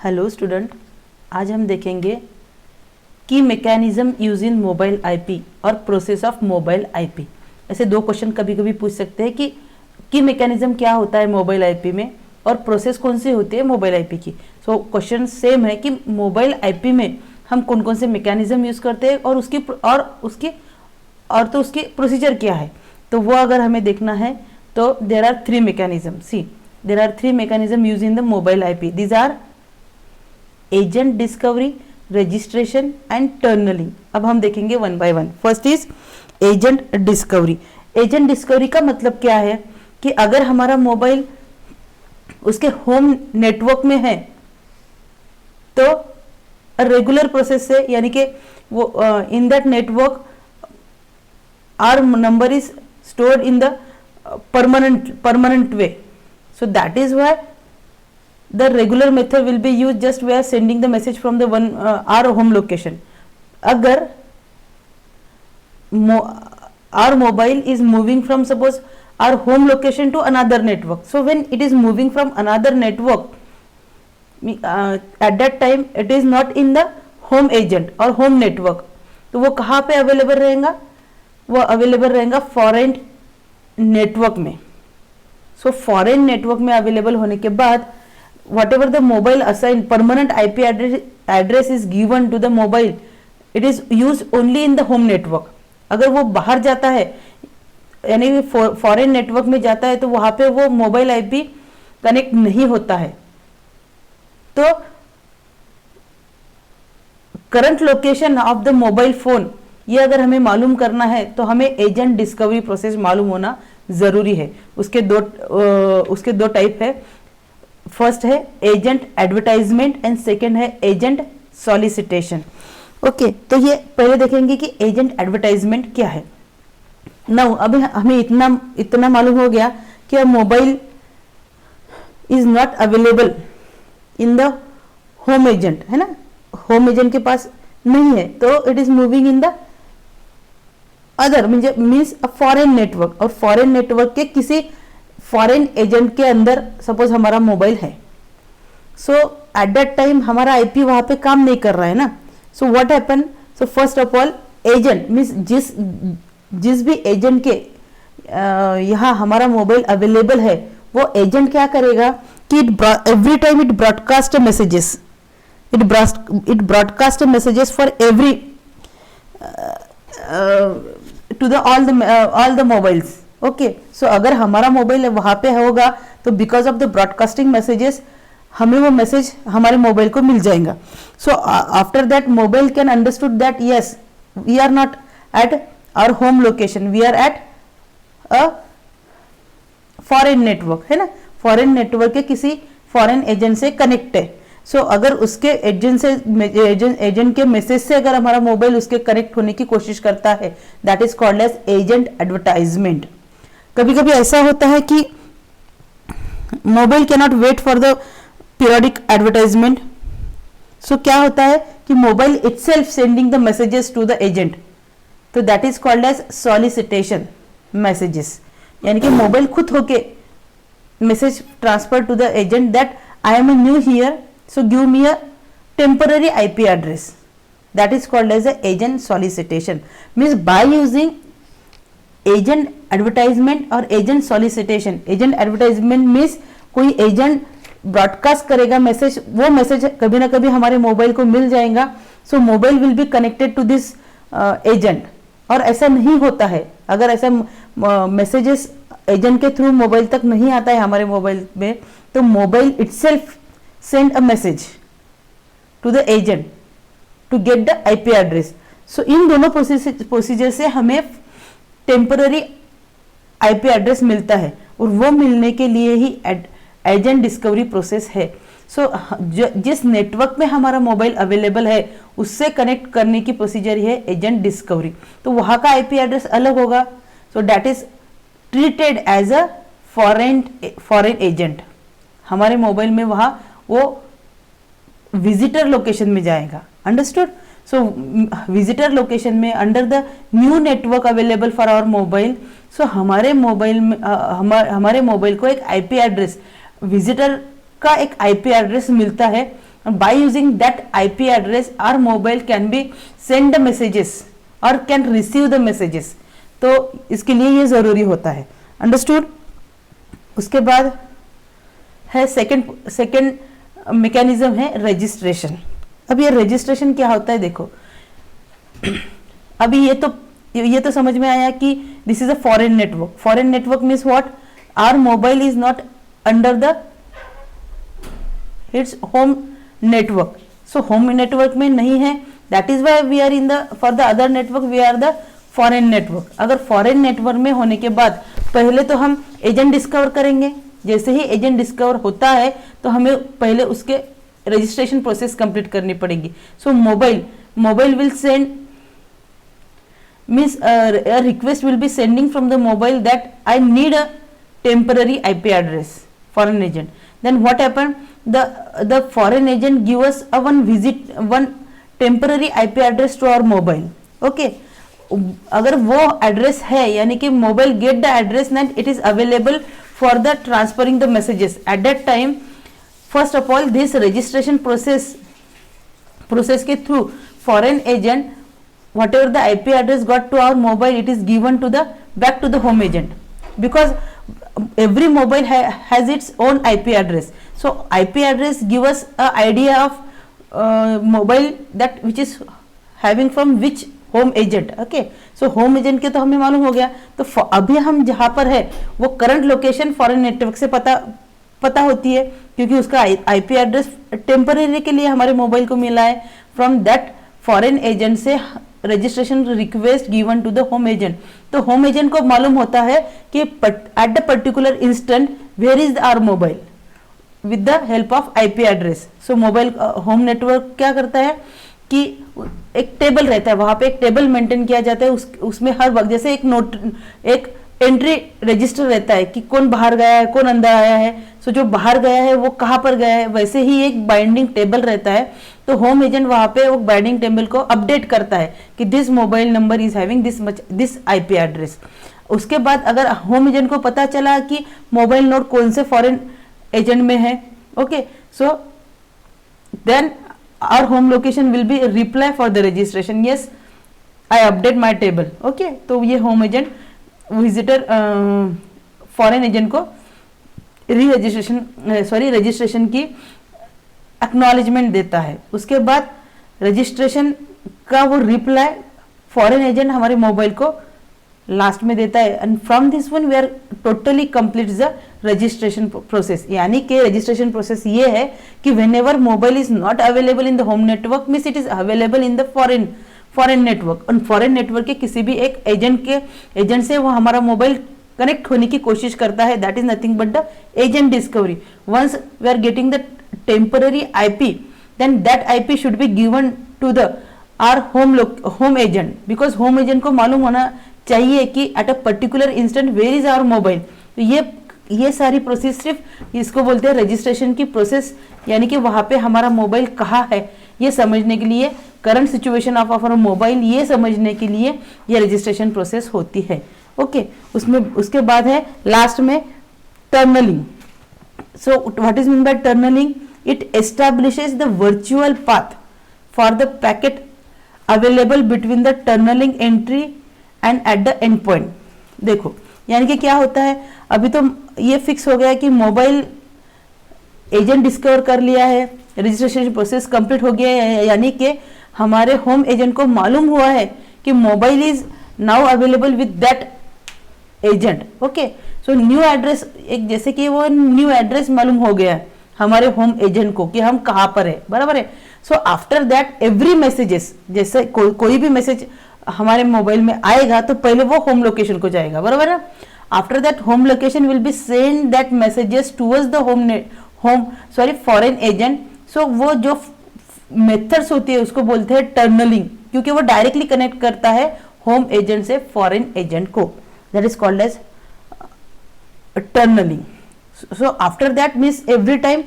Hello student, आज हम देखेंगे की मैकेनिज्म यूज इन मोबाइल आईपी और प्रोसेस ऑफ मोबाइल आईपी। ऐसे दो क्वेश्चन कभी कभी पूछ सकते हैं कि की मैकेनिज्म क्या होता है मोबाइल आईपी में और प्रोसेस कौन सी होती है मोबाइल आईपी की। सो क्वेश्चन सेम है कि मोबाइल आईपी में हम कौन कौन से मैकेनिज्म यूज करते हैं और उसकी प्रोसीजर क्या है। तो वो अगर हमें देखना है तो there are three mechanism. See, there are three mechanism use in the mobile IP. These are agent discovery, registration and tunnelling. अब हम देखेंगे one by one. First is agent discovery. Agent discovery का मतलब क्या है कि अगर हमारा मोबाइल उसके होम नेटवर्क में है तो रेगुलर प्रोसेस से, यानी कि वो in that network our number is stored in the permanent way. So that is why the regular method will be used. Just we are sending the message from the one our home location. अगर our mobile is moving from, suppose, our home location to another network. So when it is moving from another network, at that time it is not in the home agent or home network. तो वो कहाँ पे available रहेगा? वो available रहेगा foreign network में। So foreign network में available होने के बाद whatever the mobile assigned permanent IP address is given to the mobile, it is used only in the home network. अगर वो बाहर जाता है, यानी फॉरेन नेटवर्क में जाता है, तो वहां पे वो मोबाइल आईपी कनेक्ट नहीं होता है। तो current location of the mobile phone, ये अगर हमें मालूम करना है तो हमें एजेंट डिस्कवरी प्रोसेस मालूम होना जरूरी है। उसके दो टाइप है। फर्स्ट है एजेंट एडवर्टाइजमेंट एंड सेकंड है एजेंट सॉलिसिटेशन। ओके, तो ये पहले देखेंगे कि एजेंट एडवर्टाइजमेंट क्या है। नाउ अभी हमें इतना मालूम हो गया कि mobile is not available in the home agent, है ना, होम एजेंट के पास नहीं है, तो it is moving in the other means foreign network, और फॉरेन नेटवर्क के किसी फॉरेन एजेंट के अंदर सपोज हमारा मोबाइल है। सो एट दैट टाइम हमारा आईपी वहां पे काम नहीं कर रहा है ना। So what happen, so first of all agent means जिस भी एजेंट के यहाँ हमारा मोबाइल अवेलेबल है, वो एजेंट क्या करेगा कि every time it broadcast messages, it broadcast messages for every to the all the mobiles. Okay, so अगर हमारा मोबाइल वहां पे होगा तो because of the broadcasting messages हमें वो मैसेज हमारे मोबाइल को मिल जाएगा। So after that mobile can understood that yes we are not at our home location, we are at a foreign network, है ना, फॉरेन नेटवर्क के किसी फॉरेन एजेंट से कनेक्ट है। सो अगर उसके एजेंट के मैसेज से अगर हमारा मोबाइल उसके कनेक्ट होने की कोशिश करता है, that is called as agent advertisement. कभी कभी ऐसा होता है कि mobile can not wait for the periodic advertisement. So क्या होता है कि mobile itself sending the messages to the agent, तो that is called as solicitation messages, यानी कि मोबाइल खुद होके message transfer to the agent that I am new here, so give me a temporary IP address. That is called as a agent solicitation. Means by using agent advertisement or agent solicitation. Agent advertisement means कोई agent broadcast करेगा message, वो message कभी ना कभी हमारे mobile को मिल जाएगा। So mobile will be connected to this agent. और ऐसा नहीं होता है, अगर ऐसा मैसेजेस एजेंट के थ्रू मोबाइल तक नहीं आता है हमारे मोबाइल में, तो mobile itself send a message to the agent to get the IP address. So इन दोनों प्रोसीजर से हमें टेम्पररी IP एड्रेस मिलता है, और वो मिलने के लिए ही एजेंट डिस्कवरी प्रोसेस है। सो जिस नेटवर्क में हमारा मोबाइल अवेलेबल है उससे कनेक्ट करने की प्रोसीजर है एजेंट डिस्कवरी। तो वहाँ का IP एड्रेस अलग होगा। So that is treated as a foreign agent. हमारे मोबाइल में वहाँ वो विजिटर लोकेशन में जाएगा। अंडरस्टूड? सो विजिटर लोकेशन में under the new network available for our mobile, so हमारे मोबाइल में हमारे मोबाइल को एक आईपी एड्रेस, विजिटर का एक आईपी एड्रेस मिलता है by using that IP address our mobile can be send the messages or can receive the messages. तो इसके लिए ये जरूरी होता है, अंडरस्टूड। उसके बाद है सेकेंड मैकेनिज्म है रजिस्ट्रेशन। अब ये रजिस्ट्रेशन क्या होता है देखो, अभी ये तो समझ में आया कि this is a foreign network. Foreign network means what, our mobile is not under the its home network, so home network में नहीं है, that is why we are in the for the other network we are the foreign network. अगर foreign network में होने के बाद पहले तो हम एजेंट डिस्कवर करेंगे, जैसे ही एजेंट डिस्कवर होता है तो हमें पहले उसके रजिस्ट्रेशन प्रोसेस कंप्लीट करनी पड़ेगी। So mobile will send means a request will be sending from the mobile that I need a temporary IP address for an agent. Then what happened, the foreign agent give us a one temporary IP address to our mobile. Okay, अगर वो address है यानी कि mobile get the address and it is available for the transferring the messages at that time. First of all this registration process के through foreign agent whatever the IP address got to our mobile, it is given to the back to the home agent, because every mobile has its own IP address. So IP address give us a idea of mobile that which is having from which home agent. Okay, so home agent के तो हमें मालूम हो गया। तो अभी हम जहाँ पर है वो करंट लोकेशन फॉरेन नेटवर्क से पता होती है, क्योंकि उसका IP एड्रेस टेम्पररी के लिए हमारे मोबाइल को मिला है। फ्रॉम दैट फॉरेन एजेंट से registration request given to the home agent, तो होम एजेंट को मालूम होता है कि at the particular instant where is our mobile with the help of IP address. So mobile home network क्या करता है कि एक टेबल रहता है, वहां पे एक टेबल मेंटेन किया जाता है, उसमें हर वक्त जैसे एक एंट्री रजिस्टर रहता है कि कौन बाहर गया है कौन अंदर आया है, सो जो बाहर गया है वो कहाँ पर गया है, वैसे ही एक बाइंडिंग टेबल रहता है। तो होम एजेंट वहां पे वो बाइंडिंग टेबल को अपडेट करता है कि this mobile number is having this IP address. उसके बाद अगर होम एजेंट को पता चला कि मोबाइल नोड कौन से फॉरेन एजेंट में है, okay, so then our home location will be reply for the registration, yes I update my table. Okay, तो ये home agent visitor foreign agent को रजिस्ट्रेशन की एक्नॉलेजमेंट देता है। उसके बाद रजिस्ट्रेशन का वो रिप्लाई फॉरेन एजेंट हमारे मोबाइल को लास्ट में देता है, and from this one we are totally complete the registration process. यानी कि रजिस्ट्रेशन प्रोसेस ये है कि when ever mobile is not available in the home network means it is available in the foreign network, और foreign network के किसी भी एक एजेंट से वो हमारा मोबाइल कनेक्ट होने की कोशिश करता है, that is nothing but the agent discovery. Once we are getting the temporary IP, then that IP should be given to the our home agent, because home agent को मालूम होना चाहिए कि at a particular instant where is our mobile। तो ये सारी process सिर्फ इसको बोलते हैं रजिस्ट्रेशन की प्रोसेस, यानी कि वहां पे हमारा मोबाइल कहाँ है ये समझने के लिए, current situation of our mobile ये समझने के लिए ये रजिस्ट्रेशन प्रोसेस होती है। ओके, उसके बाद है लास्ट में टर्नलिंग। So what is meant by tunneling? It establishes the virtual path for the packet available between the tunneling entry and at the end point। देखो यानी कि क्या होता है, अभी तो ये फिक्स हो गया है कि मोबाइल एजेंट डिस्कवर कर लिया है, रजिस्ट्रेशन प्रोसेस कंप्लीट हो गया है, यानी कि हमारे होम एजेंट को मालूम हुआ है कि mobile is now available with that agent. Okay, so new address, एक जैसे कि वो न्यू एड्रेस मालूम हो गया हमारे होम एजेंट को कि हम कहाँ पर है, बराबर है। सो आफ्टर दैट एवरी मैसेजेस, जैसे कोई भी मैसेज हमारे मोबाइल में आएगा तो पहले वो होम लोकेशन को जाएगा, बराबर है। After that home location will be send that messages towards the foreign agent. So वो जो मेथड्स होती है उसको बोलते हैं टर्नलिंग, क्योंकि वो डायरेक्टली कनेक्ट करता है होम एजेंट से फॉरेन एजेंट को, that is called as tunneling. So after that means every time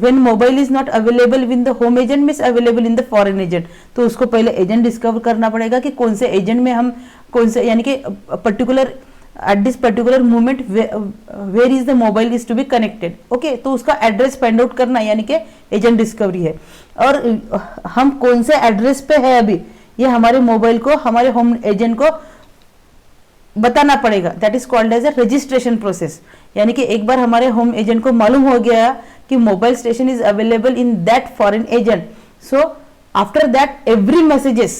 when mobile is not available in the home agent means available in the foreign agent, तो उसको पहले agent discover करना पड़ेगा कि कौन से एजेंट में हम कौन से, यानी कि particular at this particular moment where is the mobile is to be connected. Okay, तो उसका एड्रेस फाइंड आउट करना यानी कि एजेंट डिस्कवरी है। और हम कौन से एड्रेस पे है अभी, ये हमारे मोबाइल को, हमारे होम एजेंट को बताना पड़ेगा। That is called as a registration process. यानी कि एक बार हमारे होम एजेंट को मालूम हो गया कि mobile station is available in that foreign agent, so after that every messages,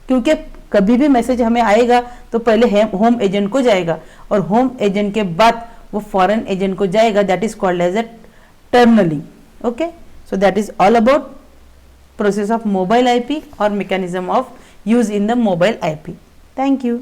क्योंकि कभी भी मैसेज हमें आएगा तो पहले होम एजेंट को जाएगा और होम एजेंट के बाद वो फॉरेन एजेंट को जाएगा। That is called as a tunnelling. Okay, so that is all about process of mobile IP और mechanism of use in the mobile IP. Thank you.